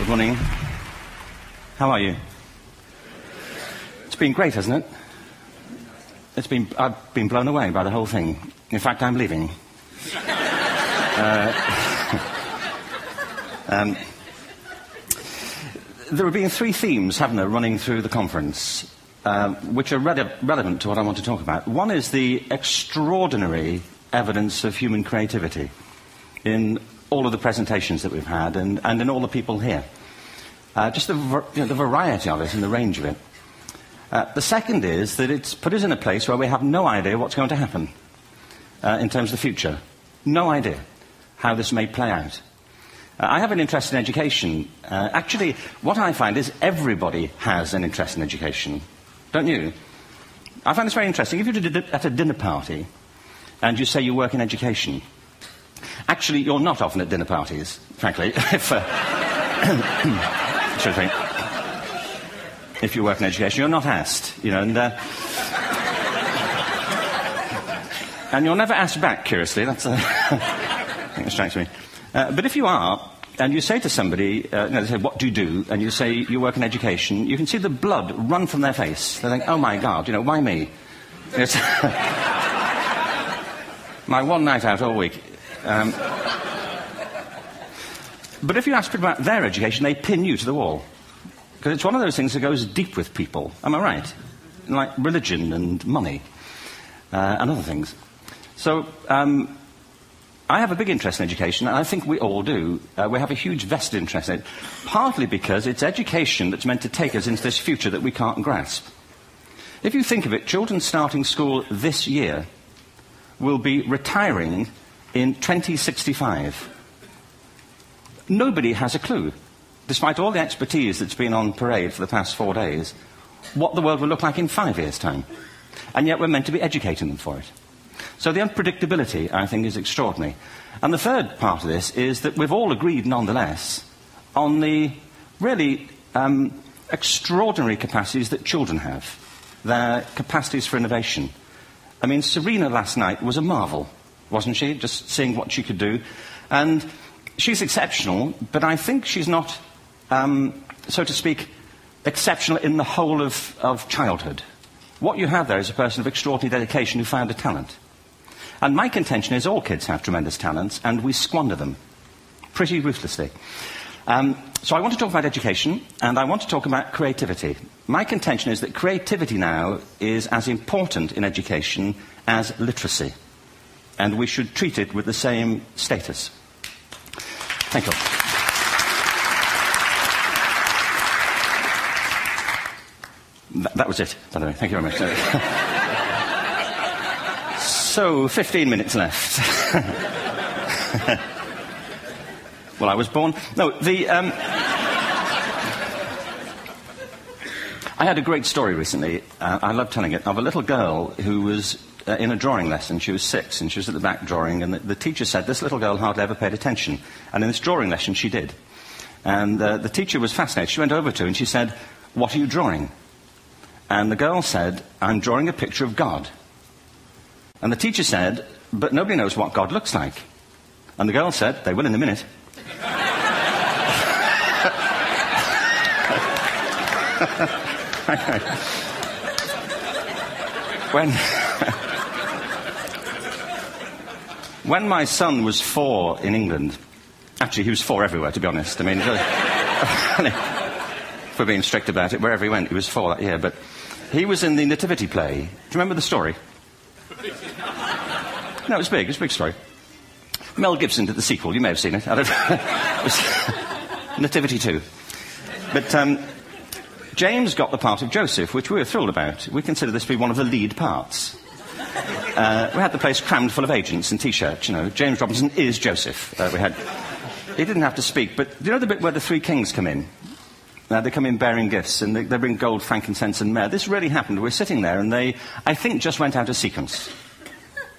Good morning. How are you? It's been great, hasn't it? I've been blown away by the whole thing. In fact, I'm leaving. There have been three themes, haven't there, running through the conference, which are relevant to what I want to talk about. One is the extraordinary evidence of human creativity in all of the presentations that we've had and in all the people here. Just the variety of it and the range of it. The second is that it's put us in a place where we have no idea what's going to happen in terms of the future. No idea how this may play out. I have an interest in education. Actually, what I find is everybody has an interest in education. Don't you? I find this very interesting. If you're at a dinner party and you say you work in education, actually, you're not often at dinner parties, frankly. If you work in education, you're not asked, and you're never asked back, curiously. That's I think that strikes me. But if you are, and you say to somebody, they say, what do you do? And you say, you work in education, you can see the blood run from their face. They think, oh my God, why me? It's my one night out all week. But if you ask people about their education, they pin you to the wall. Because it's one of those things that goes deep with people. Am I right? Like religion and money and other things. So I have a big interest in education, and I think we all do. We have a huge vested interest in it, partly because it's education that's meant to take us into this future that we can't grasp. If you think of it, children starting school this year will be retiring in 2065. Nobody has a clue, despite all the expertise that's been on parade for the past 4 days, what the world will look like in 5 years' time. And yet we're meant to be educating them for it. So the unpredictability, I think, is extraordinary. And the third part of this is that we've all agreed, nonetheless, on the really extraordinary capacities that children have, their capacities for innovation. I mean, Serena last night was a marvel, wasn't she? Just seeing what she could do. And she's exceptional, but I think she's not, so to speak, exceptional in the whole of childhood. What you have there is a person of extraordinary dedication who found a talent. And my contention is all kids have tremendous talents, and we squander them pretty ruthlessly. So I want to talk about education, and I want to talk about creativity. My contention is that creativity now is as important in education as literacy, and we should treat it with the same status. Thank you. That was it, by the way. Thank you very much. So, 15 minutes left. Well, I was born... No, I had a great story recently, I love telling it, of a little girl who was in a drawing lesson. She was 6, and she was at the back drawing, and the teacher said, this little girl hardly ever paid attention. And in this drawing lesson, she did. And the teacher was fascinated. She went over to her and she said, what are you drawing? And the girl said, I'm drawing a picture of God. And the teacher said, but nobody knows what God looks like. And the girl said, they will in a minute. When my son was 4 in England, actually he was 4 everywhere, to be honest. I mean, if we're being strict about it, wherever he went, he was 4 that year. But he was in the Nativity play. Do you remember the story? No, it was big. It was a big story. Mel Gibson did the sequel. You may have seen it. I don't know. It was Nativity 2. But James got the part of Joseph, which we were thrilled about. We consider this to be one of the lead parts. We had the place crammed full of agents and T-shirts, James Robinson is Joseph. He didn't have to speak, but do you know the bit where the 3 kings come in? They come in bearing gifts, and they bring gold, frankincense, and myrrh. This really happened. We're sitting there, and they, I think, just went out of sequence.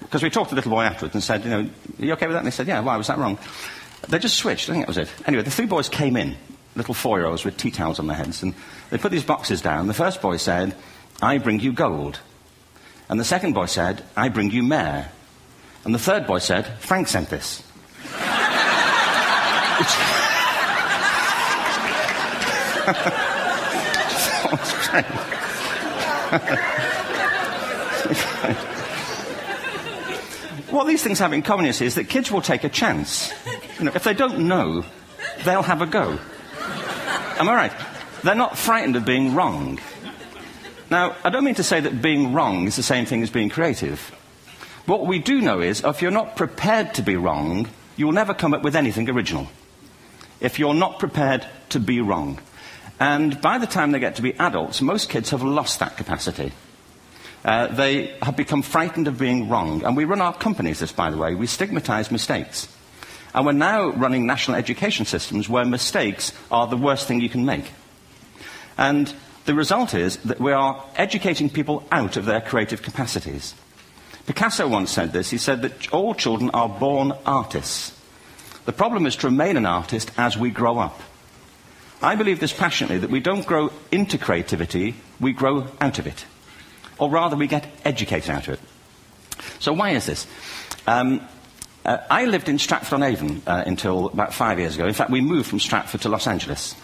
Because we talked to the little boy afterwards and said, are you okay with that? And they said, yeah, why was that wrong? They just switched. I think that was it. Anyway, the 3 boys came in, little 4-year-olds with tea towels on their heads, and they put these boxes down. The first boy said, I bring you gold. And the second boy said, I bring you myrrh. And the third boy said, Frank sent this. What these things have in common, you see, is that kids will take a chance. You know, if they don't know, they'll have a go. Am I right? They're not frightened of being wrong. Now, I don't mean to say that being wrong is the same thing as being creative. What we do know is, if you're not prepared to be wrong, you'll never come up with anything original. If you're not prepared to be wrong. And by the time they get to be adults, most kids have lost that capacity. They have become frightened of being wrong. And we run our companies this, by the way. We stigmatize mistakes. And we're now running national education systems where mistakes are the worst thing you can make. And the result is that we are educating people out of their creative capacities. Picasso once said this. He said that all children are born artists. The problem is to remain an artist as we grow up. I believe this passionately, that we don't grow into creativity, we grow out of it. Or rather, we get educated out of it. So why is this? I lived in Stratford-on-Avon until about 5 years ago. In fact, we moved from Stratford to Los Angeles.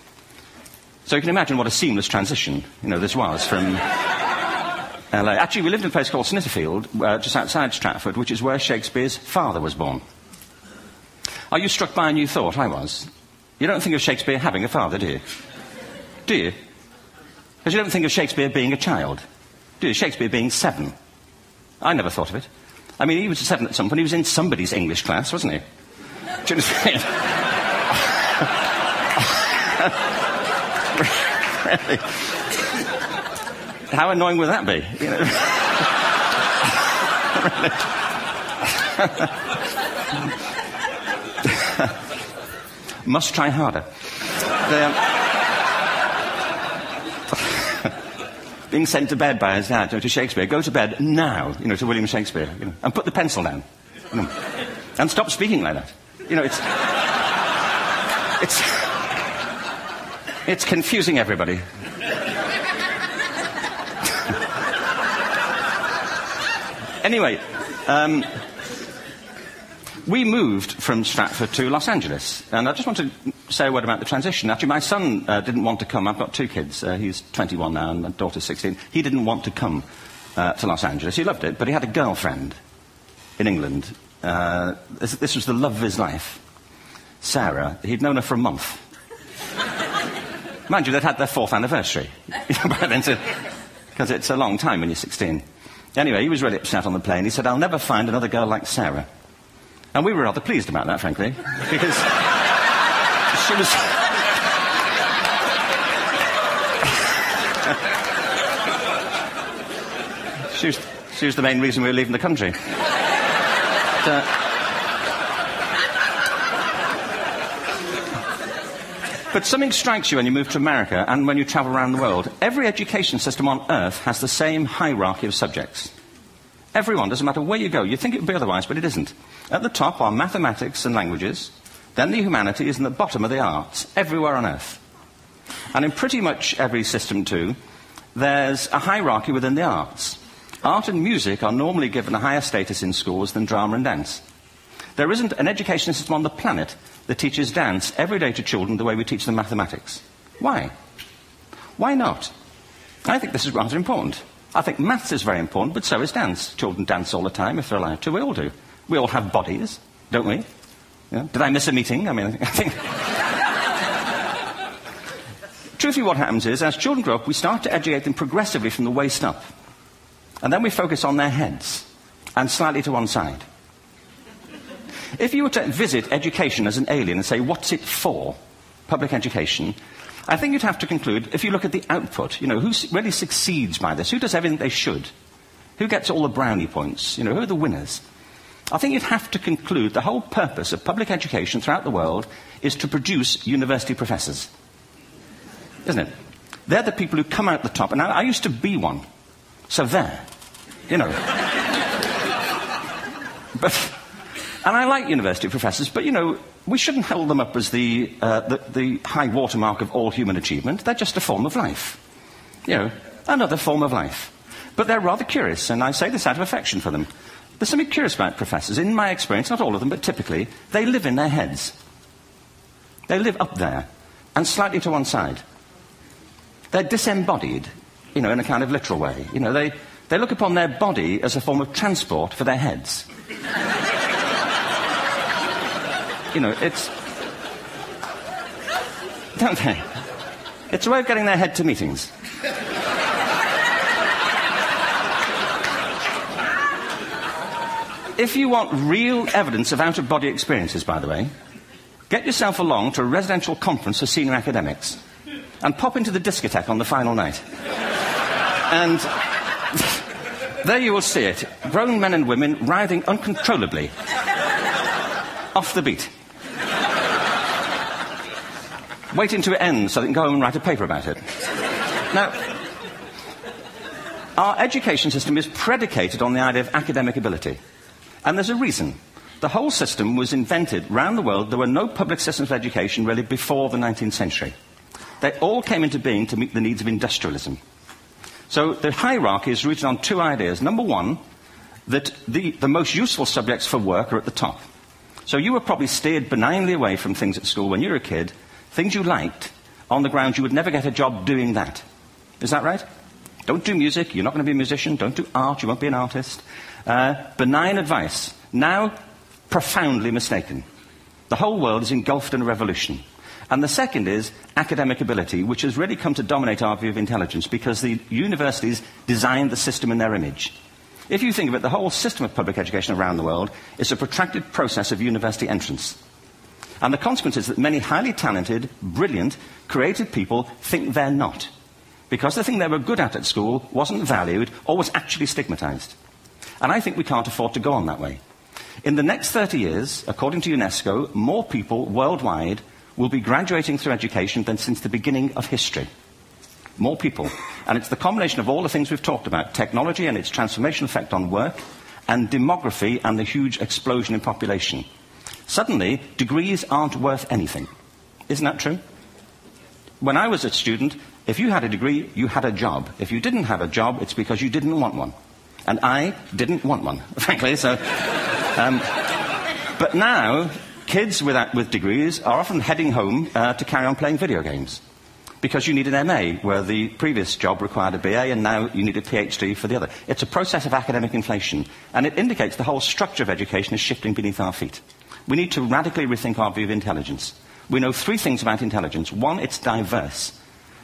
So you can imagine what a seamless transition, this was from LA. Actually, we lived in a place called Snitterfield, just outside Stratford, which is where Shakespeare's father was born. Are you struck by a new thought? I was. You don't think of Shakespeare having a father, do you? Do you? Because you don't think of Shakespeare being a child. Do you? Shakespeare being 7. I never thought of it. I mean, he was 7 at some point. He was in somebody's English class, wasn't he? Do you understand? Really? How annoying would that be? Must try harder. Being sent to bed by his dad, to Shakespeare. Go to bed now, to William Shakespeare, and put the pencil down. And stop speaking like that. It's confusing everybody. Anyway, we moved from Stratford to Los Angeles, and I just want to say a word about the transition. Actually, my son didn't want to come. I've got 2 kids. He's 21 now, and my daughter's 16. He didn't want to come to Los Angeles. He loved it, but he had a girlfriend in England. This was the love of his life, Sarah. He'd known her for a month. Mind you, they'd had their 4th anniversary by then, because it's a long time when you're 16. Anyway, he was really upset on the plane. He said, "I'll never find another girl like Sarah." And we were rather pleased about that, frankly, because she was the main reason we were leaving the country. But something strikes you when you move to America and when you travel around the world. Every education system on Earth has the same hierarchy of subjects. Everyone, doesn't matter where you go. You'd think it would be otherwise, but it isn't. At the top are mathematics and languages, then the humanities, and at the bottom are the arts, everywhere on Earth. And in pretty much every system, too, there's a hierarchy within the arts. Art and music are normally given a higher status in schools than drama and dance. There isn't an education system on the planet that teaches dance every day to children the way we teach them mathematics. Why? Why not? I think this is rather important. I think maths is very important, but so is dance. Children dance all the time if they're allowed to. We all do. We all have bodies, don't we? Did I miss a meeting? I think... Truthfully, what happens is, as children grow up, we start to educate them progressively from the waist up. And then we focus on their heads, and slightly to one side. If you were to visit education as an alien and say, what's it for, public education, I think you'd have to conclude, if you look at the output, who really succeeds by this? Who does everything they should? Who gets all the brownie points? Who are the winners? I think you'd have to conclude the whole purpose of public education throughout the world is to produce university professors. Isn't it? They're the people who come out the top. And I used to be one. So there. And I like university professors, but, we shouldn't hold them up as the high watermark of all human achievement. They're just a form of life. Another form of life. But they're rather curious, and I say this out of affection for them. There's something curious about professors. In my experience, not all of them, but typically, they live in their heads. They live up there, and slightly to one side. They're disembodied, in a kind of literal way. They look upon their body as a form of transport for their heads. It's... Don't they? It's a way of getting their head to meetings. If you want real evidence of out-of-body experiences, by the way, get yourself along to a residential conference for senior academics and pop into the discotheque on the final night. And there you will see it. Grown men and women writhing uncontrollably off the beat. Waiting to end so they can go home and write a paper about it. Now, our education system is predicated on the idea of academic ability. And there's a reason. The whole system was invented around the world. There were no public systems of education really before the 19th century. They all came into being to meet the needs of industrialism. So the hierarchy is rooted on two ideas. Number one, that the most useful subjects for work are at the top. So you were probably steered benignly away from things at school when you were a kid, things you liked, on the grounds you would never get a job doing that. Is that right? Don't do music, you're not going to be a musician. Don't do art, you won't be an artist. Benign advice. Now, profoundly mistaken. The whole world is engulfed in a revolution. And the second is academic ability, which has really come to dominate our view of intelligence because the universities designed the system in their image. If you think of it, the whole system of public education around the world is a protracted process of university entrance. And the consequence is that many highly talented, brilliant, creative people think they're not. Because the thing they were good at school wasn't valued or was actually stigmatized. And I think we can't afford to go on that way. In the next 30 years, according to UNESCO, more people worldwide will be graduating through education than since the beginning of history. More people. And it's the combination of all the things we've talked about, technology and its transformational effect on work, and demography and the huge explosion in population. Suddenly, degrees aren't worth anything. Isn't that true? When I was a student, if you had a degree, you had a job. If you didn't have a job, it's because you didn't want one. And I didn't want one, frankly. So, but now, kids with degrees are often heading home to carry on playing video games. Because you need an MA, where the previous job required a BA, and now you need a PhD for the other. It's a process of academic inflation. And it indicates the whole structure of education is shifting beneath our feet. We need to radically rethink our view of intelligence. We know three things about intelligence. One, it's diverse.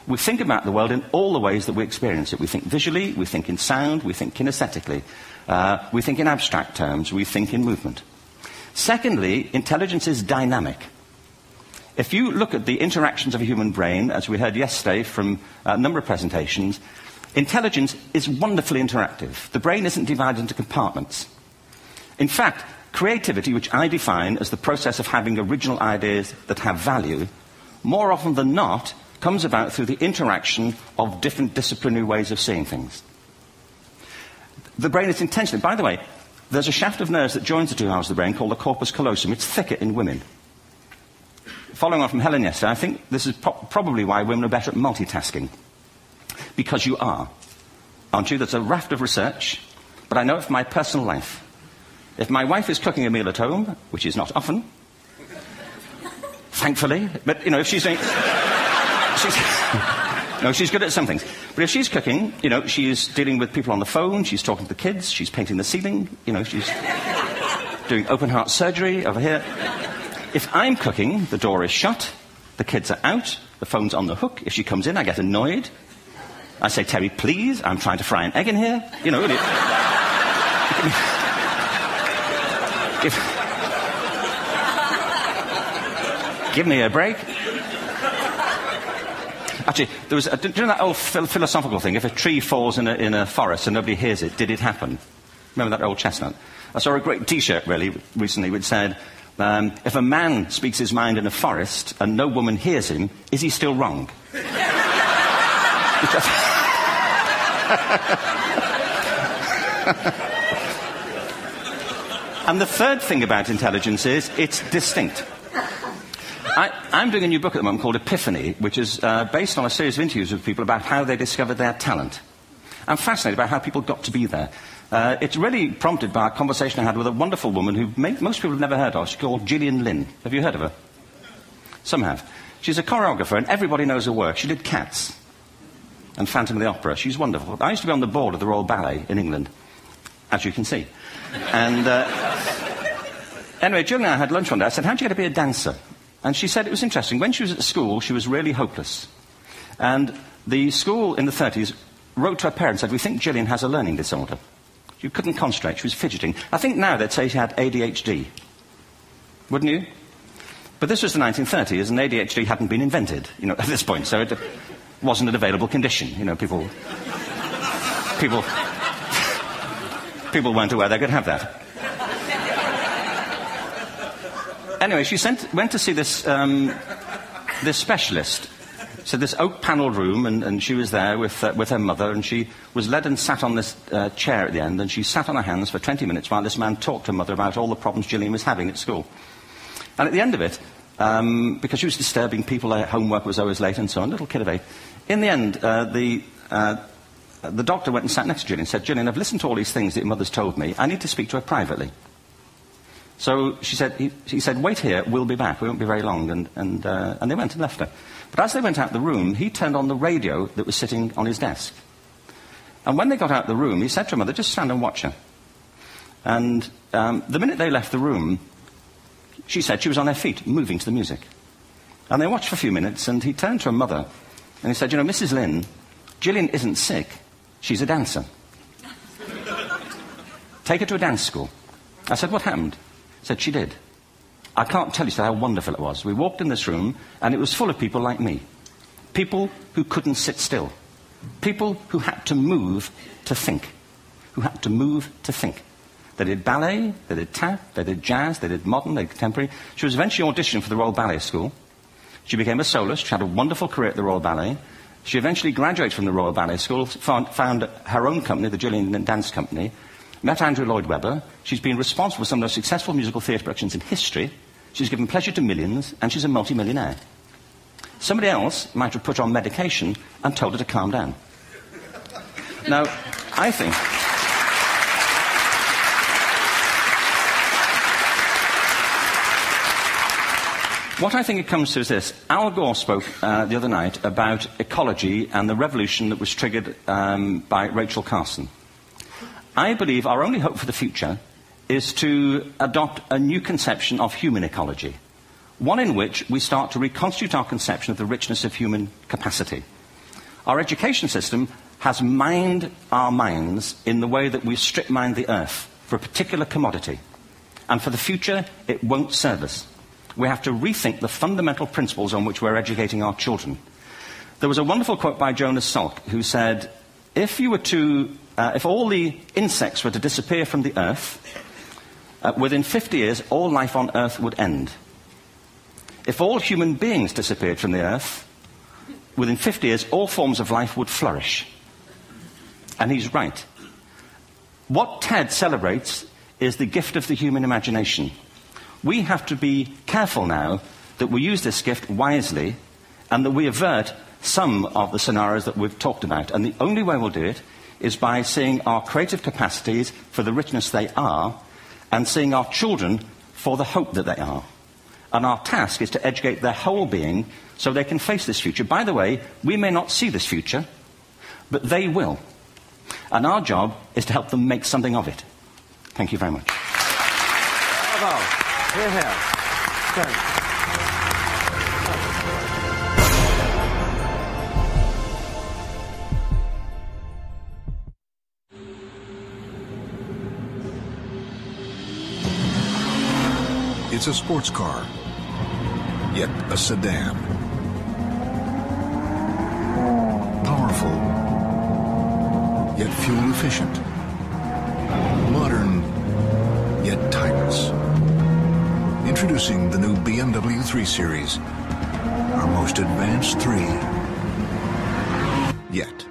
We think about the world in all the ways that we experience it. We think visually, we think in sound, we think kinesthetically, we think in abstract terms, we think in movement. Secondly, intelligence is dynamic. If you look at the interactions of a human brain, as we heard yesterday from a number of presentations, intelligence is wonderfully interactive. The brain isn't divided into compartments. In fact, creativity, which I define as the process of having original ideas that have value, more often than not, comes about through the interaction of different disciplinary ways of seeing things. The brain is intentionally... By the way, there's a shaft of nerves that joins the two halves of the brain called the corpus callosum. It's thicker in women. Following on from Helen yesterday, I think this is probably why women are better at multitasking. Because you are. Aren't you? There's a raft of research, but I know it from my personal life. If my wife is cooking a meal at home, which is not often, thankfully, but, if she's doing... she's good at some things. But if she's cooking, she's dealing with people on the phone, she's talking to the kids, she's painting the ceiling, she's doing open heart surgery over here. If I'm cooking, the door is shut, the kids are out, the phone's on the hook. If she comes in, I get annoyed. I say, Terry, please, I'm trying to fry an egg in here. Give me a break. Actually, there was do you know that old philosophical thing? If a tree falls in a forest and nobody hears it, did it happen? Remember that old chestnut? I saw a great T-shirt, really, recently, which said, if a man speaks his mind in a forest and no woman hears him, is he still wrong? And the third thing about intelligence is it's distinct. I'm doing a new book at the moment called Epiphany, which is based on a series of interviews with people about how they discovered their talent. I'm fascinated by how people got to be there. It's really prompted by a conversation I had with a wonderful woman who most people have never heard of. She's called Gillian Lynn. Have you heard of her? Some have. She's a choreographer, and everybody knows her work. She did Cats. and Phantom of the Opera. She's wonderful. I used to be on the board of the Royal Ballet in England, as you can see. And anyway, Jill and I had lunch one day. I said, how'd you get to be a dancer? And she said it was interesting. When she was at school, she was really hopeless. And the school in the 30s wrote to her parents and said, we think Gillian has a learning disorder. She couldn't concentrate. She was fidgeting. I think now they'd say she had ADHD. Wouldn't you? But this was the 1930s, and ADHD hadn't been invented, at this point, so it wasn't an available condition. People weren't aware they could have that. Anyway, she went to see this specialist. So this oak-panelled room, and she was there with her mother, and she was led and sat on this chair at the end, and she sat on her hands for 20 minutes while this man talked to her mother about all the problems Gillian was having at school. And at the end of it, because she was disturbing people, her homework was always late and so on, little kid of 8, in the end, the doctor went and sat next to Gillian and said, Gillian, I've listened to all these things that your mother's told me. I need to speak to her privately. So he said, wait here, we'll be back. We won't be very long. And they went and left her. But as they went out the room, he turned on the radio that was sitting on his desk. And when they got out the room, he said to her mother, just stand and watch her. And the minute they left the room, she said she was on her feet, moving to the music. And they watched for a few minutes, and he turned to her mother, and he said, Mrs. Lynn, Gillian isn't sick, she's a dancer. Take her to a dance school. I said, what happened? He said, she did. I can't tell you how wonderful it was. We walked in this room, and it was full of people like me. People who couldn't sit still. People who had to move to think. Who had to move to think. They did ballet, they did tap, they did jazz, they did modern, they did contemporary. She was eventually auditioned for the Royal Ballet School. She became a soloist. She had a wonderful career at the Royal Ballet. She eventually graduated from the Royal Ballet School, found her own company, the Gillian Dance Company, met Andrew Lloyd Webber. She's been responsible for some of the most successful musical theatre productions in history. She's given pleasure to millions, and she's a multi-millionaire. Somebody else might have put her on medication and told her to calm down. Now, I think... What I think it comes to is this. Al Gore spoke the other night about ecology and the revolution that was triggered by Rachel Carson. I believe our only hope for the future is to adopt a new conception of human ecology, one in which we start to reconstitute our conception of the richness of human capacity. Our education system has mined our minds in the way that we strip mine the earth for a particular commodity, and for the future it won't serve us. We have to rethink the fundamental principles on which we're educating our children. There was a wonderful quote by Jonas Salk, who said, if all the insects were to disappear from the earth, within 50 years, all life on earth would end. If all human beings disappeared from the earth, within 50 years, all forms of life would flourish. And he's right. What TED celebrates is the gift of the human imagination. We have to be careful now that we use this gift wisely and that we avert some of the scenarios that we've talked about. And the only way we'll do it is by seeing our creative capacities for the richness they are and seeing our children for the hope that they are. And our task is to educate their whole being so they can face this future. By the way, we may not see this future, but they will. And our job is to help them make something of it. Thank you very much. Bravo. Here, here. Good. It's a sports car, yet a sedan. Powerful, yet fuel efficient. Modern, yet timeless. Introducing the new BMW 3 Series, our most advanced 3 yet.